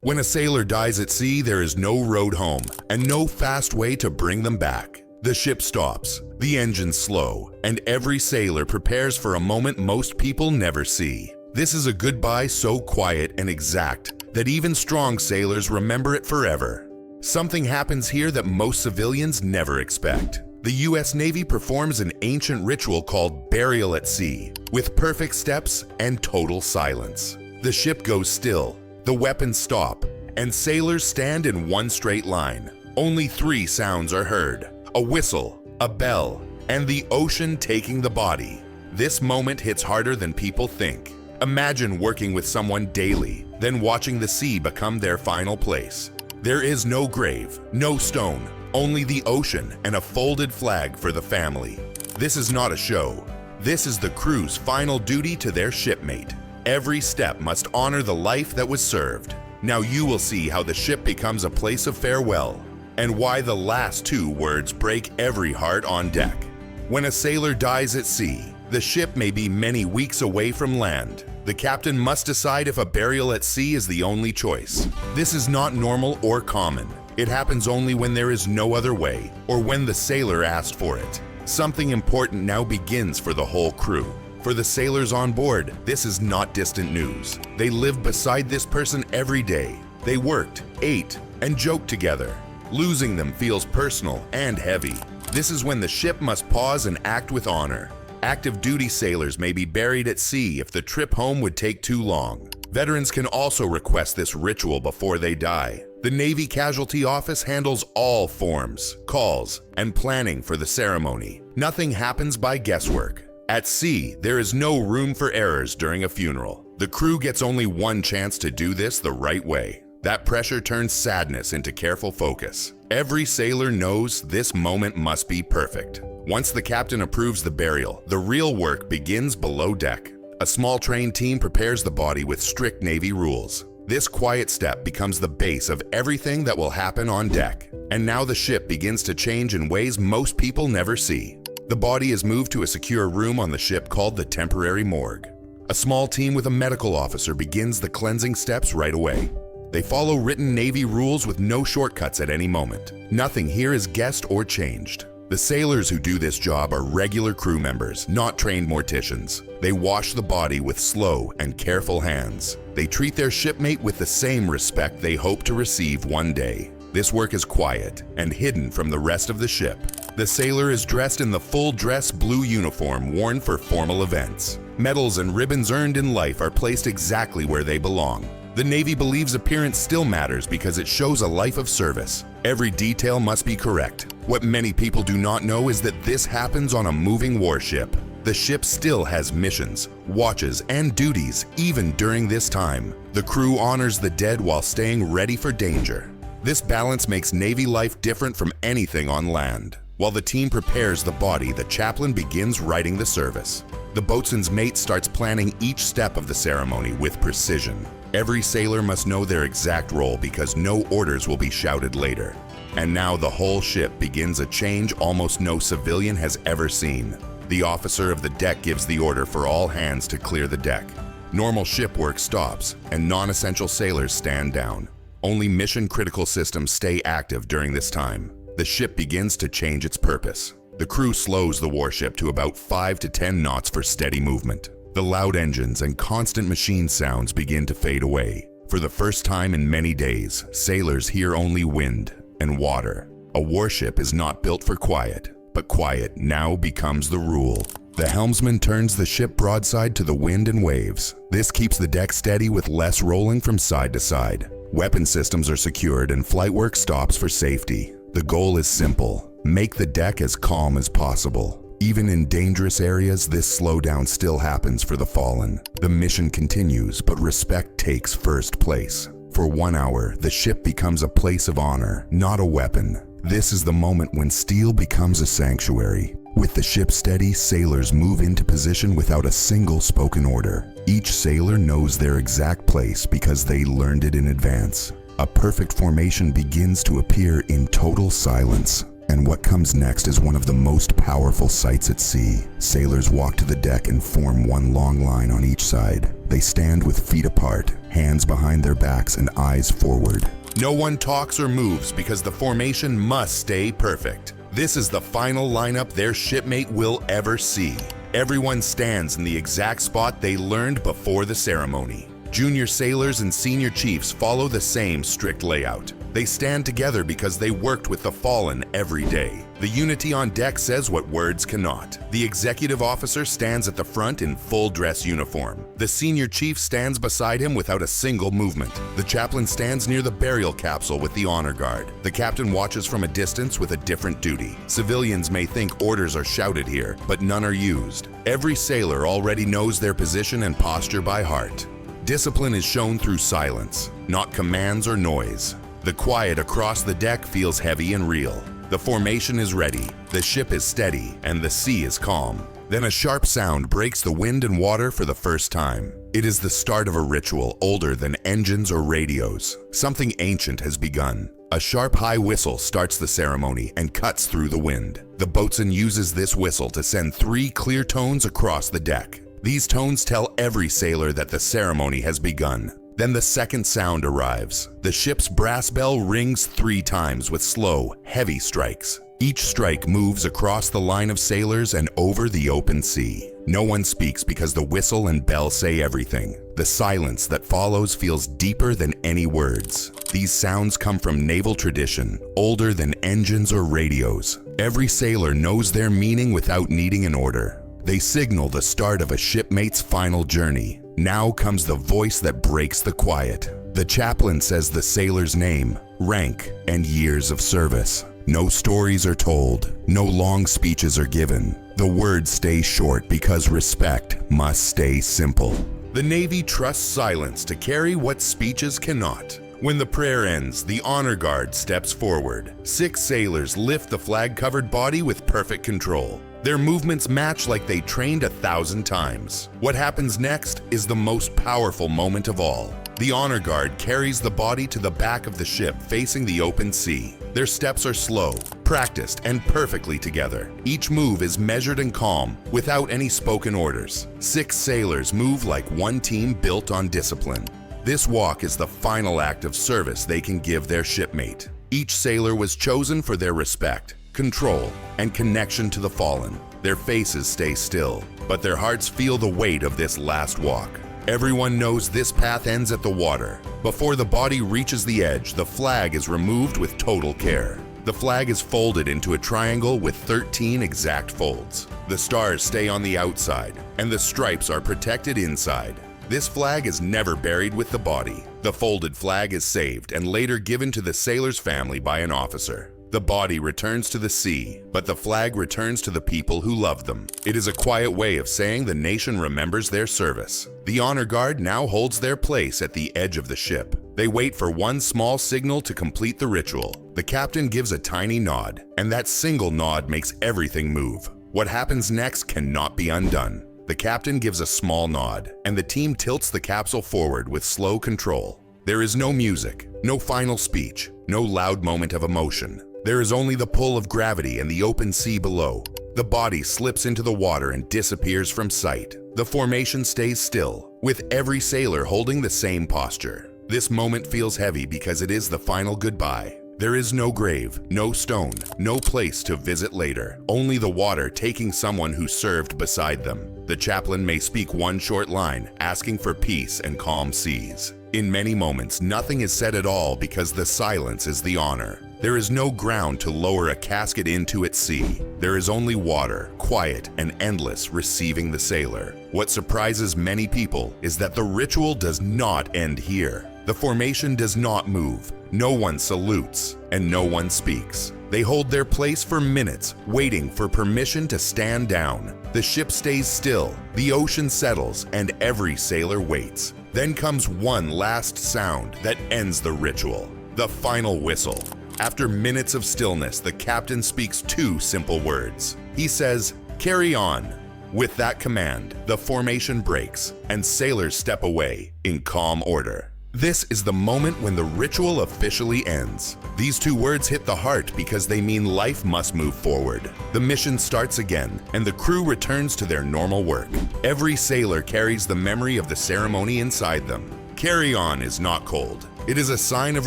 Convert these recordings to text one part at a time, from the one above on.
When a sailor dies at sea, there is no road home and no fast way to bring them back. The ship stops, the engines slow, and every sailor prepares for a moment most people never see. This is a goodbye so quiet and exact that even strong sailors remember it forever. Something happens here that most civilians never expect. The U.S. Navy performs an ancient ritual called burial at sea, with perfect steps and total silence. The ship goes still, the weapons stop, and sailors stand in one straight line. Only 3 sounds are heard: a whistle, a bell, and the ocean taking the body. This moment hits harder than people think. Imagine working with someone daily, then watching the sea become their final place. There is no grave, no stone, only the ocean and a folded flag for the family. This is not a show. This is the crew's final duty to their shipmate. Every step must honor the life that was served. Now you will see how the ship becomes a place of farewell, and why the last 2 words break every heart on deck. When a sailor dies at sea, the ship may be many weeks away from land. The captain must decide if a burial at sea is the only choice. This is not normal or common. It happens only when there is no other way, or when the sailor asked for it. Something important now begins for the whole crew. For the sailors on board, this is not distant news. They live beside this person every day. They worked, ate, and joked together. Losing them feels personal and heavy. This is when the ship must pause and act with honor. Active duty sailors may be buried at sea if the trip home would take too long. Veterans can also request this ritual before they die. The Navy Casualty Office handles all forms, calls, and planning for the ceremony. Nothing happens by guesswork. At sea, there is no room for errors during a funeral. The crew gets only one chance to do this the right way. That pressure turns sadness into careful focus. Every sailor knows this moment must be perfect. Once the captain approves the burial, the real work begins below deck. A small trained team prepares the body with strict Navy rules. This quiet step becomes the base of everything that will happen on deck. And now the ship begins to change in ways most people never see. The body is moved to a secure room on the ship called the temporary morgue. A small team with a medical officer begins the cleansing steps right away. They follow written Navy rules with no shortcuts at any moment. Nothing here is guessed or changed. The sailors who do this job are regular crew members, not trained morticians. They wash the body with slow and careful hands. They treat their shipmate with the same respect they hope to receive one day. This work is quiet and hidden from the rest of the ship. The sailor is dressed in the full-dress blue uniform worn for formal events. Medals and ribbons earned in life are placed exactly where they belong. The Navy believes appearance still matters because it shows a life of service. Every detail must be correct. What many people do not know is that this happens on a moving warship. The ship still has missions, watches, and duties even during this time. The crew honors the dead while staying ready for danger. This balance makes Navy life different from anything on land. While the team prepares the body, the chaplain begins writing the service. The boatswain's mate starts planning each step of the ceremony with precision. Every sailor must know their exact role because no orders will be shouted later. And now the whole ship begins a change almost no civilian has ever seen. The officer of the deck gives the order for all hands to clear the deck. Normal ship work stops, and non-essential sailors stand down. Only mission-critical systems stay active during this time. The ship begins to change its purpose. The crew slows the warship to about 5 to 10 knots for steady movement. The loud engines and constant machine sounds begin to fade away. For the first time in many days, sailors hear only wind and water. A warship is not built for quiet, but quiet now becomes the rule. The helmsman turns the ship broadside to the wind and waves. This keeps the deck steady with less rolling from side to side. Weapon systems are secured and flight work stops for safety. The goal is simple: make the deck as calm as possible. Even in dangerous areas, this slowdown still happens for the fallen. The mission continues, but respect takes first place. For 1 hour, the ship becomes a place of honor, not a weapon. This is the moment when steel becomes a sanctuary. With the ship steady, sailors move into position without a single spoken order. Each sailor knows their exact place because they learned it in advance. A perfect formation begins to appear in total silence. And what comes next is one of the most powerful sights at sea. Sailors walk to the deck and form one long line on each side. They stand with feet apart, hands behind their backs and eyes forward. No one talks or moves because the formation must stay perfect. This is the final lineup their shipmate will ever see. Everyone stands in the exact spot they learned before the ceremony. Junior sailors and senior chiefs follow the same strict layout. They stand together because they worked with the fallen every day. The unity on deck says what words cannot. The executive officer stands at the front in full dress uniform. The senior chief stands beside him without a single movement. The chaplain stands near the burial capsule with the honor guard. The captain watches from a distance with a different duty. Civilians may think orders are shouted here, but none are used. Every sailor already knows their position and posture by heart. Discipline is shown through silence, not commands or noise. The quiet across the deck feels heavy and real. The formation is ready, the ship is steady, and the sea is calm. Then a sharp sound breaks the wind and water for the first time. It is the start of a ritual older than engines or radios. Something ancient has begun. A sharp high whistle starts the ceremony and cuts through the wind. The boatswain uses this whistle to send 3 clear tones across the deck. These tones tell every sailor that the ceremony has begun. Then the second sound arrives. The ship's brass bell rings 3 times with slow, heavy strikes. Each strike moves across the line of sailors and over the open sea. No one speaks because the whistle and bell say everything. The silence that follows feels deeper than any words. These sounds come from naval tradition, older than engines or radios. Every sailor knows their meaning without needing an order. They signal the start of a shipmate's final journey. Now comes the voice that breaks the quiet. The chaplain says the sailor's name, rank, and years of service. No stories are told. No long speeches are given. The words stay short because respect must stay simple. The Navy trusts silence to carry what speeches cannot. When the prayer ends, the honor guard steps forward. 6 sailors lift the flag-covered body with perfect control. Their movements match like they trained 1,000 times. What happens next is the most powerful moment of all. The honor guard carries the body to the back of the ship facing the open sea. Their steps are slow, practiced, and perfectly together. Each move is measured and calm, without any spoken orders. 6 sailors move like one team built on discipline. This walk is the final act of service they can give their shipmate. Each sailor was chosen for their respect, control, and connection to the fallen. Their faces stay still, but their hearts feel the weight of this last walk. Everyone knows this path ends at the water. Before the body reaches the edge, the flag is removed with total care. The flag is folded into a triangle with 13 exact folds. The stars stay on the outside, and the stripes are protected inside. This flag is never buried with the body. The folded flag is saved and later given to the sailor's family by an officer. The body returns to the sea, but the flag returns to the people who loved them. It is a quiet way of saying the nation remembers their service. The honor guard now holds their place at the edge of the ship. They wait for one small signal to complete the ritual. The captain gives a tiny nod, and that single nod makes everything move. What happens next cannot be undone. The captain gives a small nod, and the team tilts the capsule forward with slow control. There is no music, no final speech, no loud moment of emotion. There is only the pull of gravity and the open sea below. The body slips into the water and disappears from sight. The formation stays still, with every sailor holding the same posture. This moment feels heavy because it is the final goodbye. There is no grave, no stone, no place to visit later. Only the water taking someone who served beside them. The chaplain may speak one short line, asking for peace and calm seas. In many moments, nothing is said at all because the silence is the honor. There is no ground to lower a casket into at sea. There is only water, quiet and endless, receiving the sailor. What surprises many people is that the ritual does not end here. The formation does not move. No one salutes, and no one speaks. They hold their place for minutes, waiting for permission to stand down. The ship stays still, the ocean settles, and every sailor waits. Then comes one last sound that ends the ritual, the final whistle. After minutes of stillness, the captain speaks 2 simple words. He says, "Carry on." With that command, the formation breaks, and sailors step away in calm order. This is the moment when the ritual officially ends. These two words hit the heart because they mean life must move forward. The mission starts again, and the crew returns to their normal work. Every sailor carries the memory of the ceremony inside them. Carry on is not cold. It is a sign of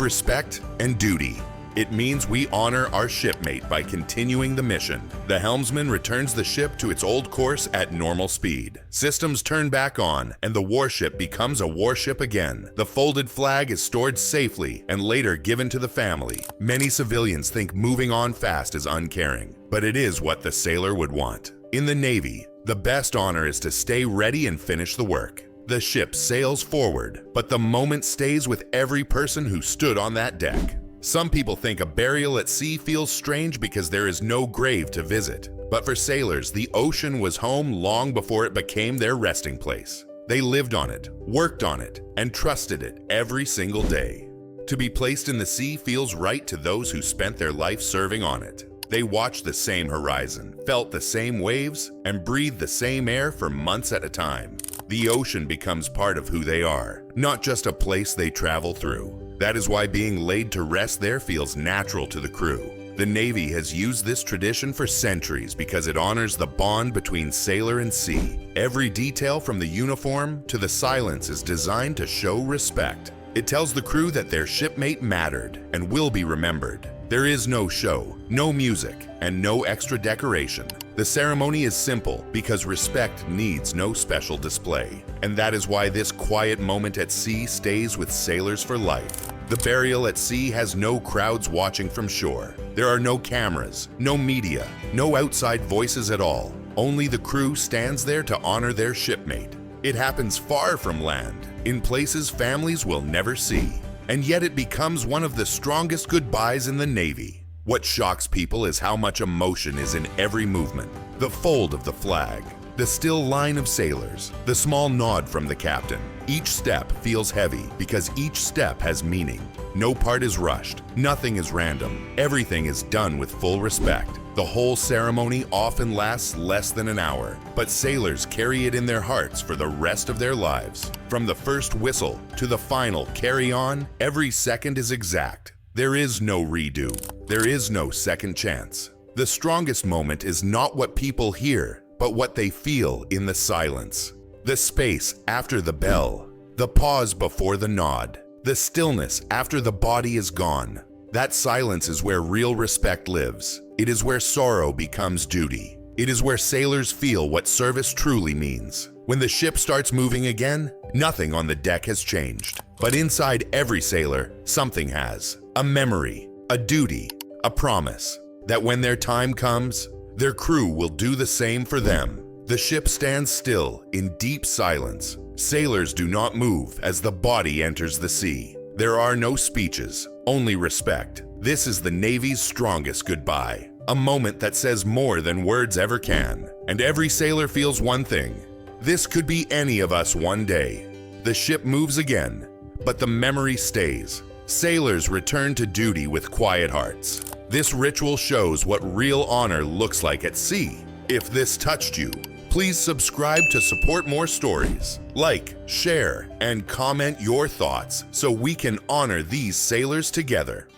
respect and duty. It means we honor our shipmate by continuing the mission. The helmsman returns the ship to its old course at normal speed. Systems turn back on, and the warship becomes a warship again. The folded flag is stored safely and later given to the family. Many civilians think moving on fast is uncaring, but it is what the sailor would want. In the Navy, the best honor is to stay ready and finish the work. The ship sails forward, but the moment stays with every person who stood on that deck. Some people think a burial at sea feels strange because there is no grave to visit. But for sailors, the ocean was home long before it became their resting place. They lived on it, worked on it, and trusted it every single day. To be placed in the sea feels right to those who spent their life serving on it. They watched the same horizon, felt the same waves, and breathed the same air for months at a time. The ocean becomes part of who they are, not just a place they travel through. That is why being laid to rest there feels natural to the crew. The Navy has used this tradition for centuries because it honors the bond between sailor and sea. Every detail from the uniform to the silence is designed to show respect. It tells the crew that their shipmate mattered and will be remembered. There is no show, no music, and no extra decoration. The ceremony is simple because respect needs no special display. And that is why this quiet moment at sea stays with sailors for life. The burial at sea has no crowds watching from shore. There are no cameras, no media, no outside voices at all. Only the crew stands there to honor their shipmate. It happens far from land, in places families will never see. And yet it becomes one of the strongest goodbyes in the Navy. What shocks people is how much emotion is in every movement. The fold of the flag, the still line of sailors, the small nod from the captain. Each step feels heavy because each step has meaning. No part is rushed, nothing is random. Everything is done with full respect. The whole ceremony often lasts less than an hour, but sailors carry it in their hearts for the rest of their lives. From the first whistle to the final carry on, every second is exact. There is no redo. There is no second chance. The strongest moment is not what people hear, but what they feel in the silence. The space after the bell, the pause before the nod, the stillness after the body is gone. That silence is where real respect lives. It is where sorrow becomes duty. It is where sailors feel what service truly means. When the ship starts moving again, nothing on the deck has changed. But inside every sailor, something has. A memory, a duty, a promise that when their time comes, their crew will do the same for them. The ship stands still in deep silence. Sailors do not move as the body enters the sea. There are no speeches, only respect. This is the Navy's strongest goodbye, a moment that says more than words ever can. And every sailor feels one thing. This could be any of us one day. The ship moves again, but the memory stays. Sailors return to duty with quiet hearts. This ritual shows what real honor looks like at sea. If this touched you, please subscribe to support more stories. Like, share, and comment your thoughts so we can honor these sailors together.